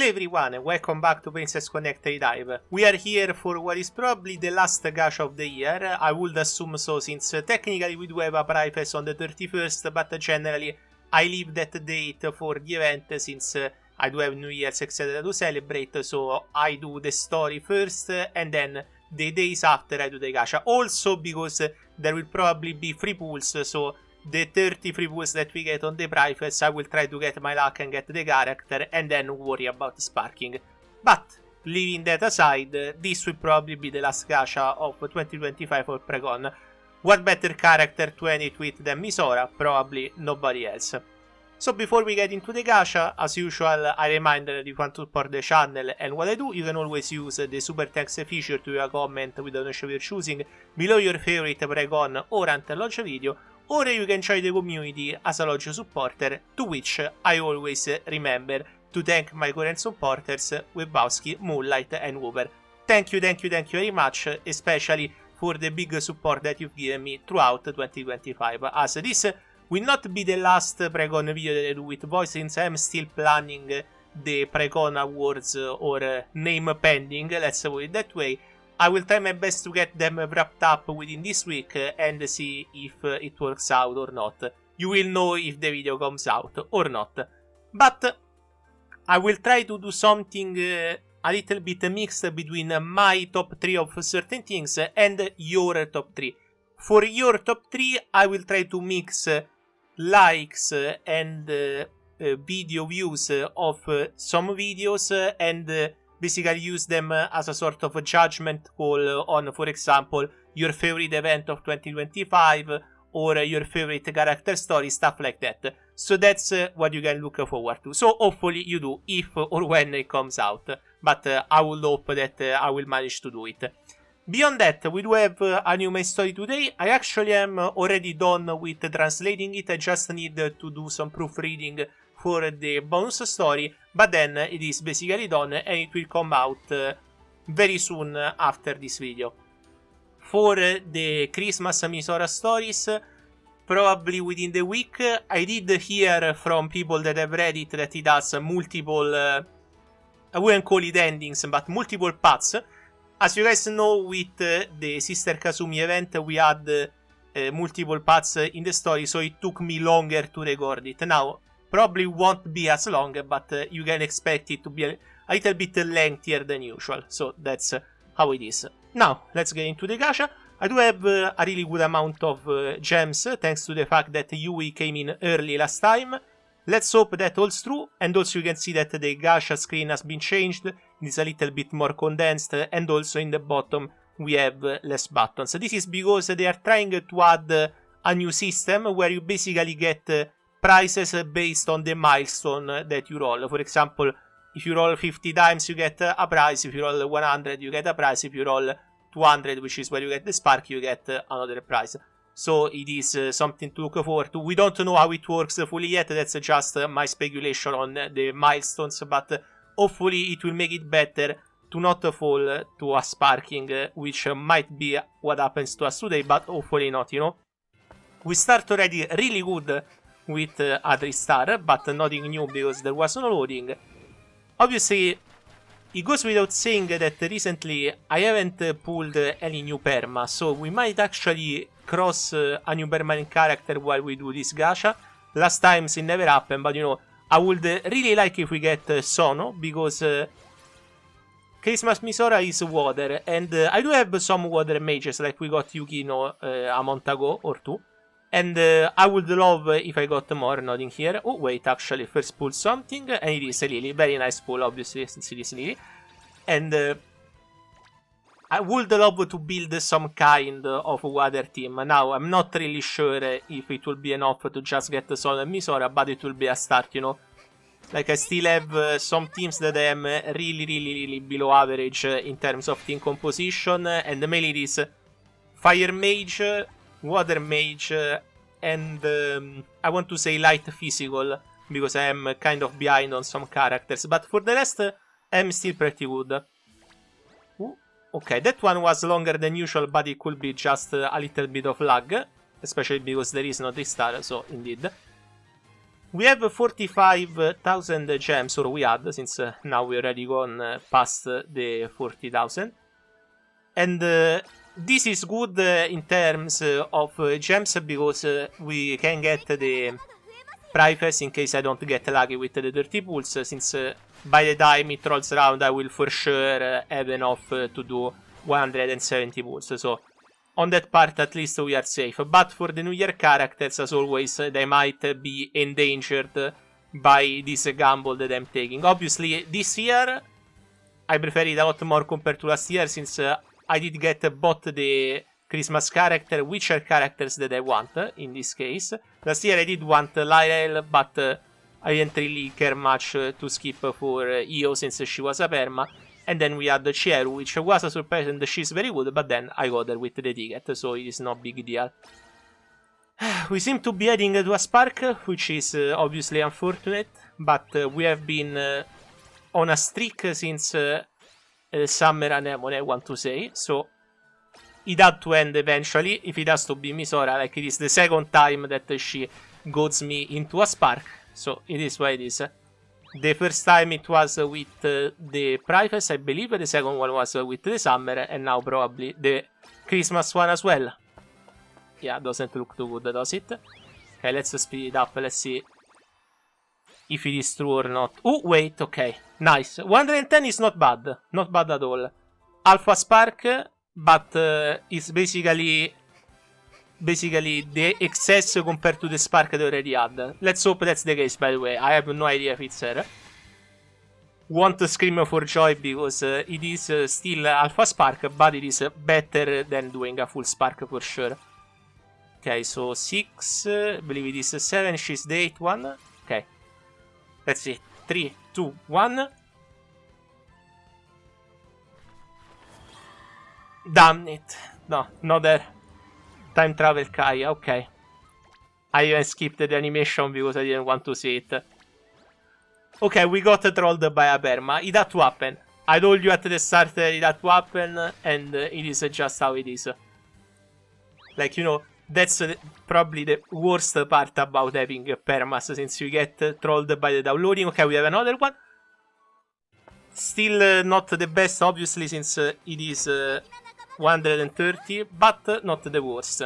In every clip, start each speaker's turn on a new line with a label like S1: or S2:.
S1: Hello everyone and welcome back to Princess Connect Dive. We are here for what is probably the last gacha of the year. I would assume so, since technically we do have a price on the 31st, but generally I leave that date for the event since I do have New Year's etc. to celebrate, so I do the story first and then the days after I do the gacha. Also because there will probably be free pulls, so the 30 free pulls that we get on the price, I will try to get my luck and get the character and then worry about sparking. But leaving that aside, this will probably be the last gacha of 2025 for priconne. What better character to end it with than Misora? Probably nobody else. So before we get into the gacha, as usual, I remind that if you want to support the channel and what I do, you can always use the super thanks feature to a comment with the donation you're choosing below your favorite priconne or until launch video, or you can join the community as a lodge supporter, to which I always remember to thank my current supporters, Webowski, Moonlight and Wooper. Thank you very much, especially for the big support that you've given me throughout 2025, as this will not be the last priconne video that I do with voice, since I am still planning the priconne awards or name pending, let's put it that way. I will try my best to get them wrapped up within this week and see if it works out or not. You will know if the video comes out or not. But I will try to do something a little bit mixed between my top 3 of certain things and your top 3. For your top 3, I will try to mix likes and video views of some videos and basically use them as a sort of a judgment call on, for example, your favorite event of 2025 or your favorite character story, stuff like that. So that's what you can look forward to. So hopefully you do, if or when it comes out. But I will hope that I will manage to do it. Beyond that, we do have a new main story today. I actually am already done with translating it. I just need to do some proofreading for the bonus story, but then it is basically done and it will come out very soon after this video. For the Christmas MISORA stories, probably within the week. I did hear from people that have read it that it has multiple, I wouldn't call it endings, but multiple paths. As you guys know, with the Sister Kazumi event, we had multiple paths in the story, so it took me longer to record it. Now, probably won't be as long, but you can expect it to be a little bit lengthier than usual. So that's how it is. Now, let's get into the gacha. I do have a really good amount of gems, thanks to the fact that Yui came in early last time. Let's hope that holds true, and also you can see that the gacha screen has been changed. It is a little bit more condensed, and also in the bottom we have less buttons. This is because they are trying to add a new system where you basically get prizes based on the milestone that you roll. For example, if you roll 50 times you get a prize, if you roll 100 you get a prize, if you roll 200, which is where you get the spark, you get another prize. So it is something to look forward to. We don't know how it works fully yet, that's just my speculation on the milestones, but hopefully it will make it better to not fall to a sparking, which might be what happens to us today, but hopefully not, you know. We start already really good with a 3-star, but nothing new because there was no loading. Obviously, it goes without saying that recently I haven't pulled any new perma, so we might actually cross a new permanent character while we do this gacha. Last times it never happened, but you know, I would really like if we get Sono, because Christmas Misora is water, and I do have some water mages, like we got Yukino a month ago or two. And I would love if I got more, nothing here. Oh, wait, actually, first pull something. And it is a Lily. Very nice pull, obviously, since it is Lily. And I would love to build some kind of water team. Now, I'm not really sure if it will be enough to just get Sol and Misora, but it will be a start, you know. Like, I still have some teams that I am really below average in terms of team composition. And mainly it is Fire Mage, Water Mage, and I want to say Light Physical, because I am kind of behind on some characters. But for the rest, I'm still pretty good. Ooh, okay, that one was longer than usual, but it could be just a little bit of lag, especially because there is no 3-star, so indeed. We have 45,000 gems, or we had, since now we already gone past the 40,000. And this is good in terms of gems, because we can get the prices in case I don't get lucky with the 30 pulls, since by the time it rolls around I will for sure have enough to do 170 pulls. So on that part at least we are safe. But for the New Year characters, as always, they might be endangered by this gamble that I'm taking. Obviously this year I prefer it a lot more compared to last year, since I did get both the Christmas character, which are characters that I want in this case. Last year I did want Lyrel, but I didn't really care much to skip for Io, since she was a perma. And then we had the Chieru, which was a surprise and she's very good, but then I got her with the ticket, so it is no big deal. We seem to be heading to a Spark, which is obviously unfortunate, but we have been on a streak since Summer Anemone, I want to say, so it had to end eventually, if it has to be Misora, like it is the second time that she goads me into a Spark, so it is what it is. The first time it was with the Prices, I believe, the second one was with the Summer, and now probably the Christmas one as well. Yeah, doesn't look too good, does it? Okay, let's speed it up, let's see if it is true or not. Oh, wait, okay, nice. 110 is not bad, not bad at all. Alpha Spark, but it's basically the excess compared to the Spark they already had. Let's hope that's the case, by the way. I have no idea if it's there. Want to scream for joy, because it is still Alpha Spark, but it is better than doing a full Spark for sure. Okay, so 6, I believe it is 7, she's the 8th one. Okay, let's see, 3, 2, 1. Damn it, no, not there. Time travel Kaya, okay. I even skipped the animation because I didn't want to see it. Okay, we got trolled by a perma. It had to happen. I told you at the start that it had to happen, and it is just how it is. Like, you know, that's probably the worst part about having permas, since you get trolled by the downloading. Okay, we have another one. Still not the best, obviously, since it is 130, but not the worst.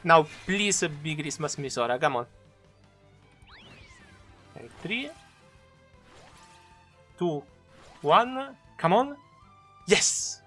S1: Now, please be Christmas Misora, come on. Okay, 3, 2, 1, come on. Yes!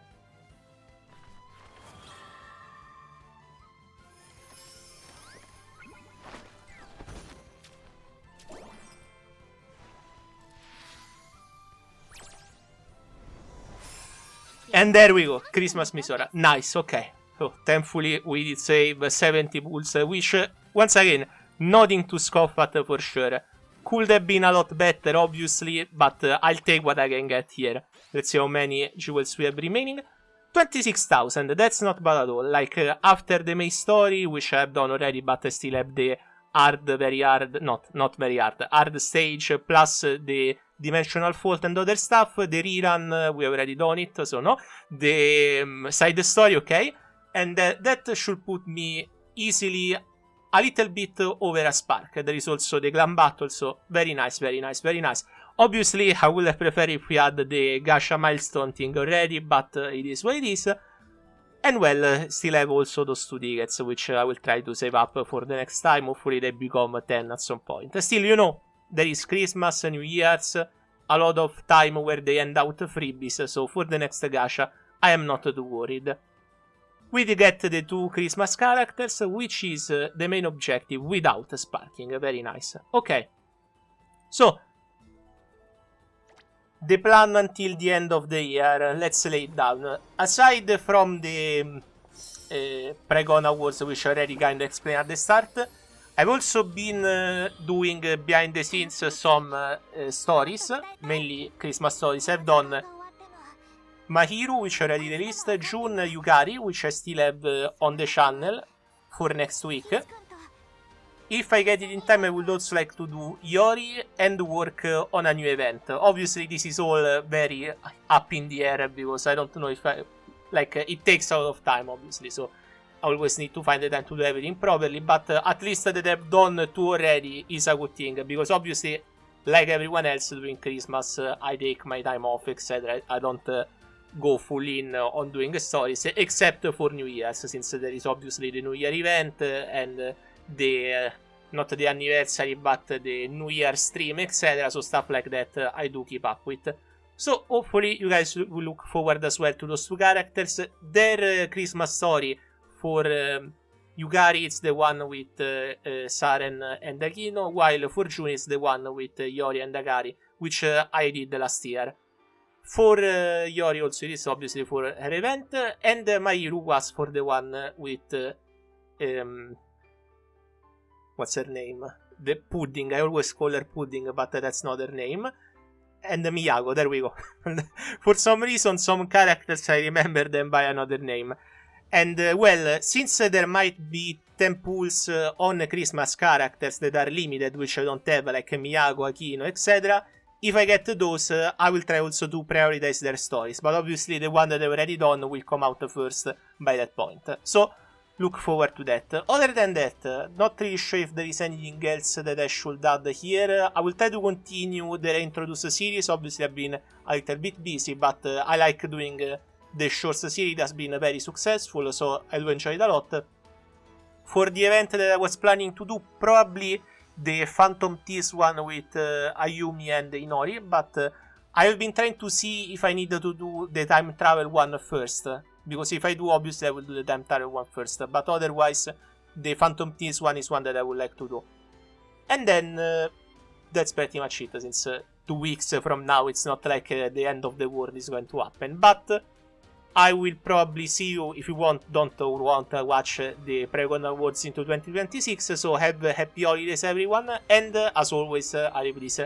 S1: And there we go, Christmas Misora. Nice, okay. So, thankfully, we did save 70 pulls, which, once again, nothing to scoff at for sure. Could have been a lot better, obviously, but I'll take what I can get here. Let's see how many jewels we have remaining. 26,000, that's not bad at all. Like, after the main story, which I have done already, but I still have the hard, very hard, not very hard stage, plus the Dimensional Fault and other stuff. The rerun, we already done it, so no. The side story, okay. And that should put me easily a little bit over a Spark. There is also the Clan Battle, so very nice, very nice, very nice. Obviously, I would have preferred if we had the Gacha milestone thing already, but it is what it is. And well, still have also those 2 tickets, which I will try to save up for the next time. Hopefully they become 10 at some point. Still, you know, there is Christmas, New Year's, a lot of time where they end out freebies, so for the next gacha, I am not too worried. We get the 2 Christmas characters, which is the main objective without sparking. Very nice. Okay. So, the plan until the end of the year, let's lay it down. Aside from the Priconne Awards, which I already kind of explained at the start, I've also been doing behind the scenes some stories, mainly Christmas stories. I've done Mahiru, which I already released, June Yukari, which I still have on the channel for next week. If I get it in time, I would also like to do Yori and work on a new event. Obviously, this is all very up in the air, because I don't know if it takes a lot of time, obviously, so always need to find the time to do everything properly, but at least that I've done two already is a good thing, because obviously, like everyone else during Christmas, I take my time off, etc. I don't go full in on doing stories, except for New Year's, since there is obviously the New Year event and the not the anniversary, but the New Year stream, etc. So stuff like that I do keep up with. So hopefully you guys will look forward as well to those two characters. Their Christmas story for Yukari it's the one with Saren and Akino, while for June it's the one with Yori and Akari, which I did last year. For Yori also it is obviously for her event, and my Iru was for the one with what's her name? The Pudding. I always call her Pudding, but that's not her name. And Miyako, there we go. For some reason, some characters I remember them by another name. And well, since there might be 10 pulls on Christmas characters that are limited, which I don't have, like Miyako, Akino, etc., if I get those, I will try also to prioritize their stories. But obviously the one that I've already done will come out first by that point. So, look forward to that. Other than that, not really sure if there is anything else that I should add here. I will try to continue the Reintroduce series. Obviously I've been a little bit busy, but I like doing the short series. It has been very successful, so I do enjoy it a lot. For the event that I was planning to do, probably the Phantom Tease one with Ayumi and Inori, but I have been trying to see if I need to do the time travel one first, because if I do, obviously I will do the time travel one first, but otherwise the Phantom Tease one is one that I would like to do. And then that's pretty much it, since 2 weeks from now it's not like the end of the world is going to happen, but I will probably see you if you don't want to watch the Priconne Awards into 2026, so have happy holidays everyone, and as always I leave this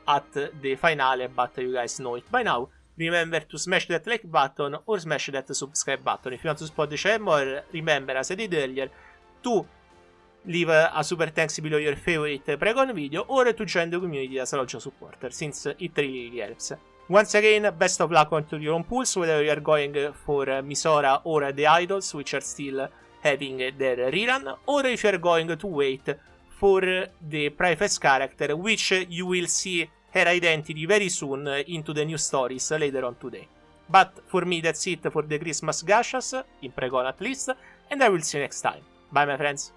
S1: at the finale, but you guys know it by now. Remember to smash that like button or smash that subscribe button. If you want to support the channel more, remember, as I did earlier, to leave a super thanks below your favorite Priconne video, or to join the community as a large supporter, since it really helps. Once again, best of luck on your own pulls, whether you are going for Misora or the Idols, which are still having their rerun, or if you are going to wait for the Priefest character, which you will see her identity very soon into the new stories later on today. But for me, that's it for the Christmas Gachas, in Priconne at least, and I will see you next time. Bye my friends.